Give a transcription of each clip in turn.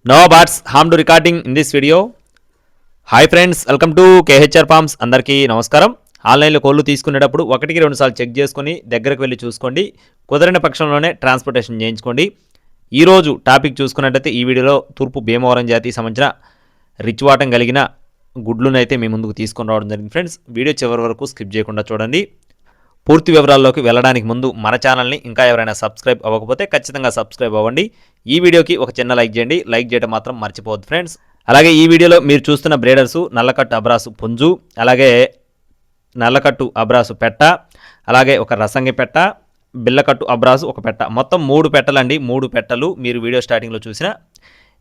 No bats harm to recording in this video. Hi friends, welcome to KHR forms. అందరికీ నమస్కారం. ఆన్లైన్లో కోళ్ళు తీసుకునేటప్పుడు 1-2 సార్లు చెక్ చేసుకొని దగ్గరకు వెళ్ళి చూసుకోండి. కుదరని పక్షంలోనే ట్రాన్స్పోర్టేషన్ చేయించుకోండి. ఈరోజు టాపిక్ చూసుకున్నట్టయితే ఈ వీడియోలో తూర్పు భీమవరం జాతికి సంబంధించిన రిచ్ వాటం కలిగిన గుడ్లునైతే మీ ముందుకు తీసుకొని రావడం జరిగింది. ఫ్రెండ్స్, వీడియో చివరి వరకు స్కిప్ చేయకుండా చూడండి. పూర్తి వివరాల్లోకి వెళ్ళడానికి ముందు మన ఛానల్ని ఇంకా ఎవరైనా సబ్స్క్రైబ్ అవ్వకపోతే ఖచ్చితంగా సబ్స్క్రైబ్ అవ్వండి. ఈ వీడియోకి ఒక చిన్న లైక్ చేయండి. లైక్ చేయడం మాత్రం మర్చిపోవద్దు ఫ్రెండ్స్. అలాగే ఈ వీడియోలో మీరు చూస్తున్న బ్రేడర్సు నల్లకట్టు అబ్రాసు పుంజు, అలాగే నల్లకట్టు అబ్రాసు పెట్ట, అలాగే ఒక రసంగి పెట్ట, బిల్లకట్టు అబ్రాసు ఒక పెట్ట, మొత్తం 3 పెట్టలండి. 3 పెట్టలు మీరు వీడియో స్టార్టింగ్లో చూసిన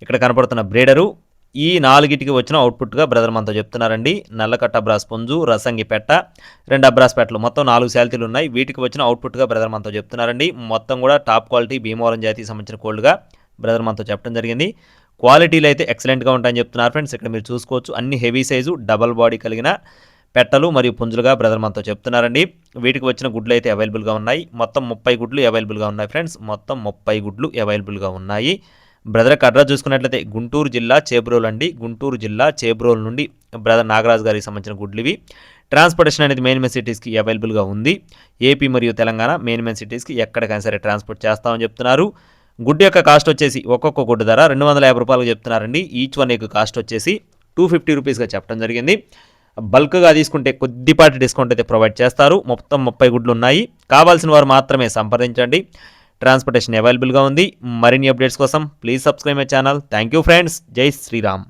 ఇక్కడ కనపడుతున్న బ్రేడరు. ఈ 4టికి వచ్చిన అవుట్పుట్గా బ్రదర్ మనతో చెప్తున్నారండి. నల్లకట్ట అబ్రాస్ పుంజు, రసంగి పెట్ట, 2 అబ్రాస్ పెట్టలు, మొత్తం 4 శాలిటీలు ఉన్నాయి. వీటికి వచ్చిన అవుట్పుట్గా బ్రదర్ మనతో చెప్తున్నారండి. మొత్తం కూడా టాప్ క్వాలిటీ భీమవరం జాతికి సంబంధించిన కోల్డ్గా బ్రదర్ మనతో చెప్పడం జరిగింది. క్వాలిటీలు అయితే ఎక్సలెంట్గా ఉంటాయని చెప్తున్నారు ఫ్రెండ్స్. ఇక్కడ మీరు చూసుకోవచ్చు, అన్ని హెవీ సైజు డబల్ బాడీ కలిగిన పెట్టలు మరియు పుంజులుగా బ్రదర్ మనతో చెప్తున్నారండి. వీటికి వచ్చిన గుడ్లు అయితే అవైలబుల్గా ఉన్నాయి. మొత్తం 30 గుడ్లు అవైలబుల్గా ఉన్నాయి ఫ్రెండ్స్. మొత్తం 30 గుడ్లు అవైలబుల్గా ఉన్నాయి. బ్రదర్ అడ్రస్ చూసుకున్నట్లయితే గుంటూరు జిల్లా చేబ్రోలు అండి. గుంటూరు జిల్లా చేబ్రోలు నుండి బ్రదర్ నాగరాజు గారికి సంబంధించిన గుడ్లు ఇవి. ట్రాన్స్పోర్టేషన్ అనేది మెయిన్ సిటీస్కి అవైలబుల్గా ఉంది. ఏపీ మరియు తెలంగాణ మెయిన్ సిటీస్కి ఎక్కడికైనా సరే ట్రాన్స్పోర్ట్ చేస్తామని చెప్తున్నారు. గుడ్డు యొక్క కాస్ట్ వచ్చేసి ఒక్కొక్క గుడ్డు ధర 250 రూపాయలు చెప్తున్నారండి. ఈచ్ వన్ ఎగ్ కాస్ట్ వచ్చేసి 250 రూపీస్గా చెప్పడం జరిగింది. బల్క్గా తీసుకుంటే కొద్దిపాటి డిస్కౌంట్ అయితే ప్రొవైడ్ చేస్తారు. మొత్తం 30 గుడ్లు ఉన్నాయి. కావాల్సిన వారు మాత్రమే సంప్రదించండి. ట్రాన్స్పోర్టేషన్ అవైలబుల్గా ఉంది. మరిన్ని అప్డేట్స్ కోసం please subscribe my channel. Thank you friends. జై శ్రీరామ్.